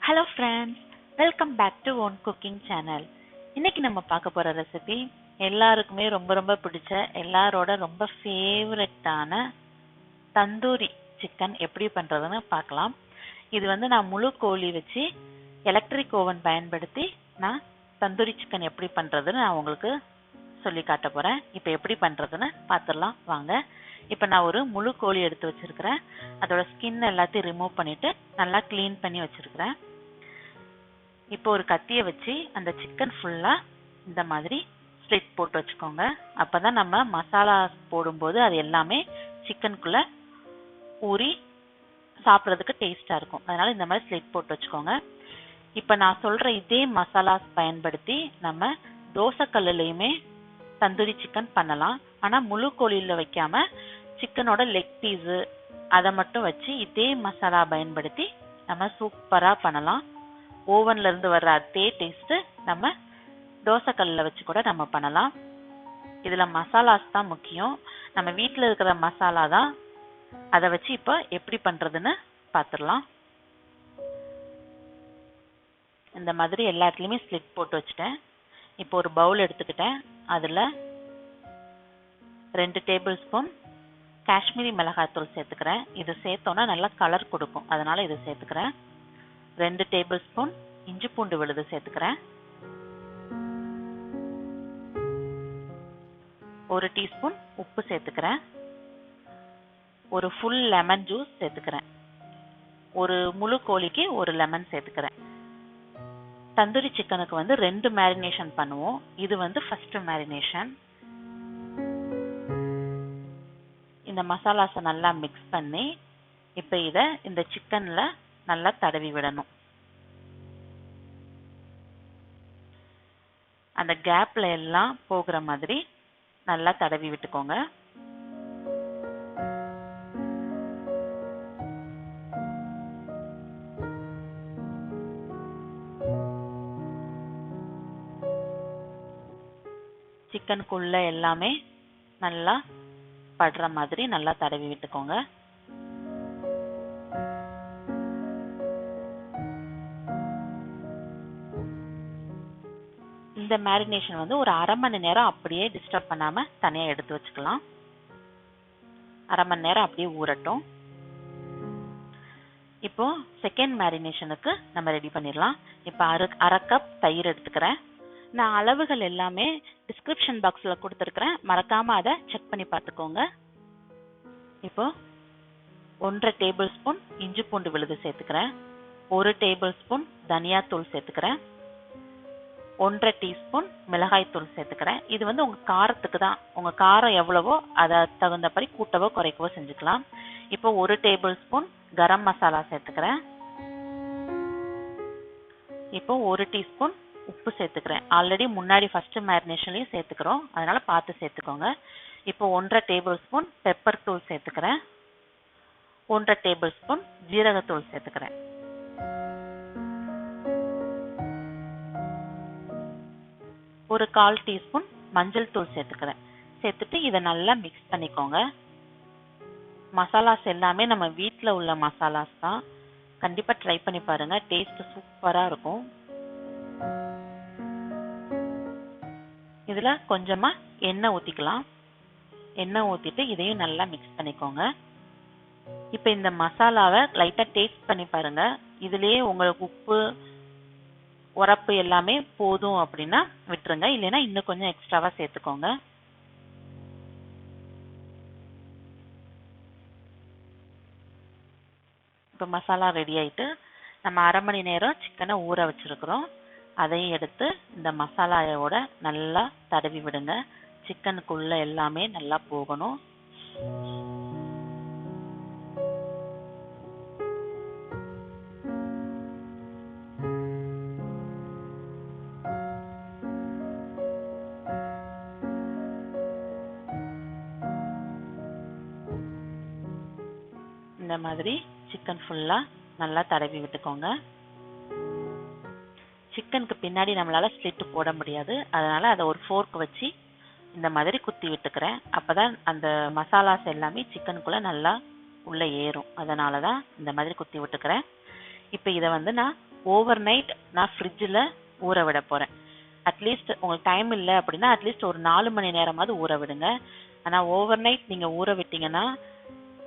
Hello friends, welcome back to Own Cooking Channel. இன்னைக்கு நம்ம பார்க்க போற ரெசிபி எல்லாருக்குமே ரொம்ப பிடிச்ச எல்லாரோட ரொம்ப ஃபேவரட்டான தந்தூரி சிக்கன் எப்படி பண்றதுன்னு பார்க்கலாம். இது வந்து நான் முழு கோழி வச்சு எலக்ட்ரிக் ஓவன் பயன்படுத்தி நான் தந்தூரி சிக்கன் எப்படி பண்றதுன்னு நான் உங்களுக்கு சொல்லி காட்ட போறேன். இப்போ எப்படி பண்றதுன்னு பார்த்துடலாம் வாங்க. இப்போ நான் ஒரு முழு கோழி எடுத்து வச்சிருக்கிறேன். அதோட ஸ்கின் எல்லாத்தையும் ரிமூவ் பண்ணிட்டு நல்லா க்ளீன் பண்ணி வச்சிருக்கிறேன். இப்போ ஒரு கத்தியை வச்சு அந்த சிக்கன் ஃபுல்லா இந்த மாதிரி ஸ்லிட் போட்டு வச்சுக்கோங்க. அப்பதான் நம்ம மசாலா போடும்போது அது எல்லாமே சிக்கனுக்குள்ள ஊறி சாப்பிட்றதுக்கு டேஸ்டா இருக்கும். அதனால இந்த மாதிரி ஸ்லிட் போட்டு வச்சுக்கோங்க. இப்போ நான் சொல்ற இதே மசாலா பயன்படுத்தி நம்ம தோசைக்கல்லுலையுமே தந்தூரி சிக்கன் பண்ணலாம். ஆனா முழு கோழியில வைக்காம சிக்கனோட லெக் பீஸு அதை மட்டும் வச்சு இதே மசாலா பயன்படுத்தி நம்ம சூப்பரா பண்ணலாம். ஓவன்ல இருந்து வர்ற அதே டேஸ்ட் நம்ம தோசைக்கல்ல வச்சு கூட நம்ம பண்ணலாம். இதுல மசாலாஸ் தான் முக்கியம். நம்ம வீட்டில் இருக்கிற மசாலா தான். அதை வச்சு இப்போ எப்படி பண்றதுன்னு பார்த்துடலாம். இந்த மாதிரி எல்லா இடத்துலையுமே ஸ்லிட் போட்டு வச்சுட்டேன். இப்போ ஒரு பவுல் எடுத்துக்கிட்டேன். அதில் 2 டேபிள் ஸ்பூன் காஷ்மீரி மிளகாய்த்தூள் சேர்த்துக்கிறேன். இது சேர்த்தோன்னா நல்லா கலர் கொடுக்கும், அதனால இது சேர்த்துக்கிறேன். 2 டேபிள் ஸ்பூன் இஞ்சி பூண்டு விழுது சேர்த்துக்கிறேன். 1 டீஸ்பூன் உப்பு சேர்த்துக்கிறேன். ஒரு ஃபுல் லெமன் ஜூஸ் சேர்த்துக்கிறேன். ஒரு முழு கோழிக்கு ஒரு லெமன் சேர்த்துக்கிறேன். தந்தூரி சிக்கனுக்கு வந்து 2 மேரினேஷன் பண்ணுவோம். இது வந்து ஃபர்ஸ்ட் மேரினேஷன். இந்த மசாலாஸை நல்லா மிக்ஸ் பண்ணி இப்போ இதை இந்த சிக்கன்ல நல்லா தடவி விடணும். அந்த கேப்ல எல்லாம் போகிற மாதிரி நல்லா தடவி விட்டுக்கோங்க. சிக்கனுக்குள்ள எல்லாமே நல்லா படுற மாதிரி நல்லா தடவி விட்டுக்கோங்க. இந்த மேரினேஷன் வந்து ஒரு அரை மணி நேரம் அப்படியே டிஸ்டர்ப் பண்ணாம தனியா எடுத்து வச்சுக்கலாம். அரை மணி நேரம் அப்படியே ஊறட்டும். இப்போ செகண்ட் மேரினேஷனுக்கு நம்ம ரெடி பண்ணிடலாம். இப்போ அரை கப் தயிர் எடுத்துக்கிறேன். நான் அளவுகள் எல்லாமே டிஸ்கிரிப்ஷன் பாக்ஸ்ல கொடுத்துருக்கிறேன், மறக்காம அதை செக் பண்ணி பார்த்துக்கோங்க. இப்போ 1.5 டேபிள் ஸ்பூன் இஞ்சி பூண்டு விழுது சேர்த்துக்கிறேன். 1 டேபிள் ஸ்பூன் தனியாத்தூள் சேர்த்துக்கிறேன். 1.5 டீஸ்பூன் மிளகாய் தூள் சேர்த்துக்கிறேன். இது வந்து உங்க காரத்துக்கு தான். உங்க காரம் எவ்வளவோ அதை தகுந்தபடி கூட்டவோ குறைக்கவோ செஞ்சுக்கலாம். இப்போ 1 டேபிள் ஸ்பூன் கரம் மசாலா சேர்த்துக்கிறேன். இப்போ 1 டீஸ்பூன் உப்பு சேர்த்துக்கிறேன். ஆல்ரெடி முன்னாடி ஃபர்ஸ்ட் மேரினேஷன்லயும் சேர்த்துக்கிறோம், அதனால பார்த்து சேர்த்துக்கோங்க. இப்போ 1.5 டேபிள் ஸ்பூன் பெப்பர் தூள் சேர்த்துக்கிறேன். 1.5 டேபிள் ஸ்பூன் ஜீரகத்தூள் சேர்த்துக்கிறேன். ஒரு 1/4 டீஸ்பூன் மஞ்சள் தூள் சேர்த்துக்கிறேன். சேர்த்துட்டு இதை நல்லா மிக்ஸ் பண்ணிக்கோங்க. மசாலாஸ் எல்லாமே நம்ம வீட்டில் உள்ள மசாலாஸ் தான். கண்டிப்பா ட்ரை பண்ணி பாருங்க, டேஸ்ட் சூப்பரா இருக்கும். இதுல கொஞ்சமா எண்ணெய் ஊத்திக்கலாம். எண்ணெய் ஊத்திட்டு இதையும் நல்லா மிக்ஸ் பண்ணிக்கோங்க. இப்போ இந்த மசாலாவை லைட்டா டேஸ்ட் பண்ணி பாருங்க. இதுலயே உங்களுக்கு உப்பு உரப்பு எல்லாமே போதும் அப்படின்னா விட்டுருங்க, இல்லைன்னா இன்னும் கொஞ்சம் எக்ஸ்ட்ராவா சேர்த்துக்கோங்க. இப்போ மசாலா ரெடி ஆயிட்டு நம்ம அரை மணி நேரம் சிக்கனை ஊற வச்சிருக்கிறோம். அதையும் எடுத்து இந்த மசாலாவோட நல்லா தடவி விடுங்க. சிக்கனுக்குள்ள எல்லாமே நல்லா போகணும். இந்த மாதிரி சிக்கன் ஃபுல்லா நல்லா தடவி விட்டுக்கோங்க. சிக்கனுக்கு பின்னாடி நம்மளால ஸ்லிட் போட முடியாது, அதனால அதை ஒரு ஃபோர்க் வச்சு இந்த மாதிரி குத்தி விட்டுக்கிறேன். அப்பதான் அந்த மசாலாஸ் எல்லாமே சிக்கனுக்குள்ள நல்லா உள்ள ஏறும், அதனால தான் இந்த மாதிரி குத்தி விட்டுக்கிறேன். இப்போ இதை வந்து நான் ஓவர் நைட் நான் ஃப்ரிட்ஜில் ஊற விட போகிறேன். அட்லீஸ்ட் உங்களுக்கு டைம் இல்லை அப்படின்னா அட்லீஸ்ட் ஒரு 4 மணி நேரமாவது ஊற விடுங்க. ஆனால் ஓவர் நைட் நீங்கள் ஊற விட்டீங்கன்னா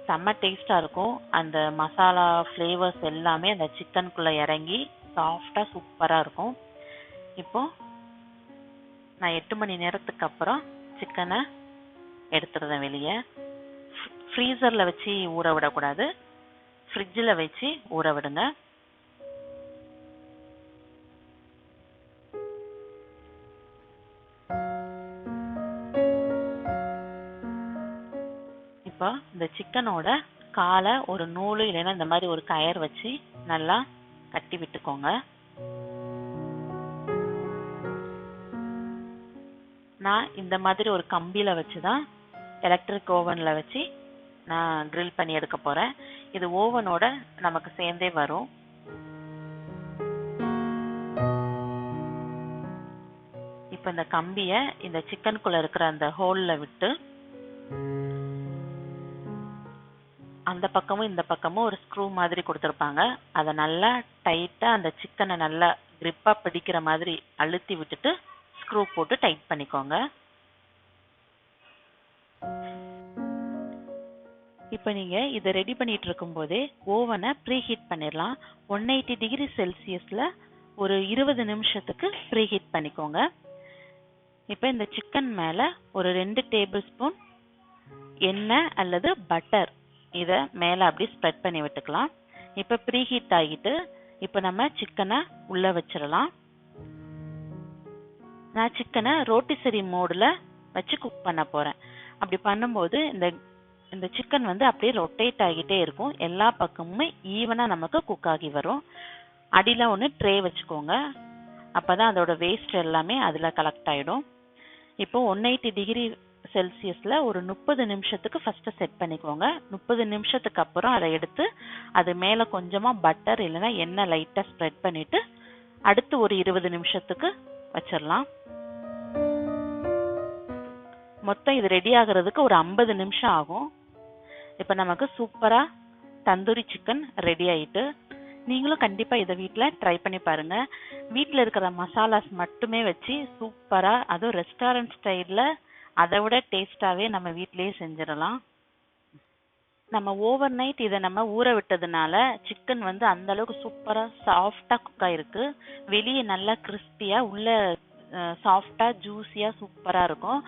செம்ம டேஸ்ட்டாக இருக்கும். அந்த மசாலா ஃப்ளேவர்ஸ் எல்லாமே அந்த சிக்கனுக்குள்ளே இறங்கி சாஃப்டாக சூப்பராக இருக்கும். இப்போ நான் 8 மணி நேரத்துக்கு அப்புறம் சிக்கனை எடுத்துடுறேன் வெளியே. ஃப்ரீசரில் வச்சு ஊற விடக்கூடாது, ஃப்ரிட்ஜில் வச்சு ஊற விடுங்க. இப்போ இந்த சிக்கனோட காலை ஒரு நூல் இல்லைன்னா இந்த மாதிரி ஒரு கயர் வச்சு நல்லா கட்டி விட்டுக்கோங்க. நான் இந்த மாதிரி ஒரு கம்பியில் வச்சு தான் எலக்ட்ரிக் ஓவனில் வச்சு நான் கிரில் பண்ணி எடுக்க போகிறேன். இது ஓவனோட நமக்கு சேர்ந்தே வரும். இப்போ இந்த கம்பியை இந்த சிக்கனுக்குள்ளே இருக்கிற அந்த ஹோலில் விட்டு அந்த பக்கமும் இந்த பக்கமும் ஒரு ஸ்க்ரூ மாதிரி கொடுத்துருப்பாங்க. அதை நல்லா டைட்டாக அந்த சிக்கனை நல்லா கிரிப்பாக பிடிக்கிற மாதிரி அழுத்தி விட்டுட்டு ஸ்க்ரூ போட்டு டைட் பண்ணிக்கோங்க. இப்போ நீங்கள் இதை ரெடி பண்ணிட்டு இருக்கும்போதே ஓவனை ப்ரீஹீட் பண்ணிடலாம். 180 டிகிரி செல்சியஸில் ஒரு 20 நிமிஷத்துக்கு ப்ரீஹீட் பண்ணிக்கோங்க. இப்போ இந்த சிக்கன் மேலே ஒரு 2 டேபிள் ஸ்பூன் எண்ணெய் அல்லது பட்டர் இதை மேலே அப்படி ஸ்ப்ரெட் பண்ணி விட்டுக்கலாம். இப்போ ப்ரீஹீட் ஆகிட்டு இப்போ நம்ம சிக்கனை உள்ளே வச்சிடலாம். நான் சிக்கனை ரோட்டிசரி மோடில் வச்சு குக் பண்ண போகிறேன். அப்படி பண்ணும்போது இந்த சிக்கன் வந்து அப்படியே ரொட்டேட் ஆகிட்டே இருக்கும். எல்லா பக்கமுமே ஈவனாக நமக்கு குக் ஆகி வரும். அடியில் ஒன்று ட்ரே வச்சுக்கோங்க, அப்போ தான் அதோட வேஸ்ட் எல்லாமே அதில் கலெக்ட் ஆகிடும். இப்போ 180 டிகிரி செல்சியஸில் ஒரு 30 நிமிஷத்துக்கு ஃபஸ்ட்டு செட் பண்ணிக்கோங்க. 30 நிமிஷத்துக்கு அப்புறம் அதை எடுத்து அது மேலே கொஞ்சமாக பட்டர் இல்லைன்னா எண்ணெய் லைட்டாக ஸ்ப்ரெட் பண்ணிவிட்டு அடுத்து ஒரு 20 நிமிஷத்துக்கு வச்சிடலாம். மொத்தம் இது ரெடி ஆகிறதுக்கு ஒரு 50 நிமிஷம் ஆகும். இப்போ நமக்கு சூப்பராக தந்தூரி சிக்கன் ரெடி ஆகிட்டு. நீங்களும் கண்டிப்பாக இதை வீட்டில் ட்ரை பண்ணி பாருங்கள். வீட்டில் இருக்கிற மசாலாஸ் மட்டுமே வச்சு சூப்பராக, அதுவும் ரெஸ்டாரண்ட் ஸ்டைலில் அதை விட டேஸ்ட்டாகவே நம்ம வீட்டிலேயே செஞ்சிடலாம். நம்ம ஓவர் நைட் இதை நம்ம ஊற விட்டதுனால சிக்கன் வந்து அந்த அளவுக்கு சூப்பராக சாஃப்டாக குக் ஆகிருக்கு. வெளியே நல்லா கிறிஸ்பியாக, உள்ள சாஃப்டாக ஜூஸியாக சூப்பராக இருக்கும்.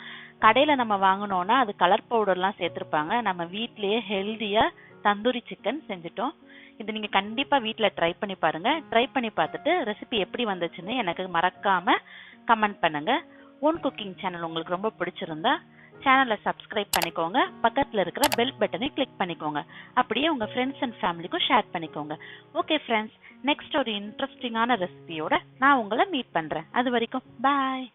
கடையில் நம்ம வாங்கினோன்னா அது கலர் பவுடர்லாம் சேர்த்துருப்பாங்க. நம்ம வீட்டிலேயே ஹெல்த்தியாக தந்தூரி சிக்கன் செஞ்சுட்டோம். இது நீங்கள் கண்டிப்பாக வீட்டில் ட்ரை பண்ணி பாருங்கள். ட்ரை பண்ணி பார்த்துட்டு ரெசிபி எப்படி வந்துச்சுன்னு எனக்கு மறக்காமல் கமெண்ட் பண்ணுங்கள். ஓன் குக்கிங் சேனல் உங்களுக்கு ரொம்ப பிடிச்சிருந்தா சேனலை சப்ஸ்கிரைப் பண்ணிக்கோங்க. பக்கத்தில் இருக்கிற பெல் பட்டனை கிளிக் பண்ணிக்கோங்க. அப்படியே உங்கள் ஃப்ரெண்ட்ஸ் அண்ட் ஃபேமிலிக்கும் ஷேர் பண்ணிக்கோங்க. ஓகே ஃப்ரெண்ட்ஸ், நெக்ஸ்ட் ஒரு இன்ட்ரெஸ்டிங்கான ரெசிபியோட நான் உங்களை மீட் பண்ணுறேன். அது வரைக்கும் பாய்.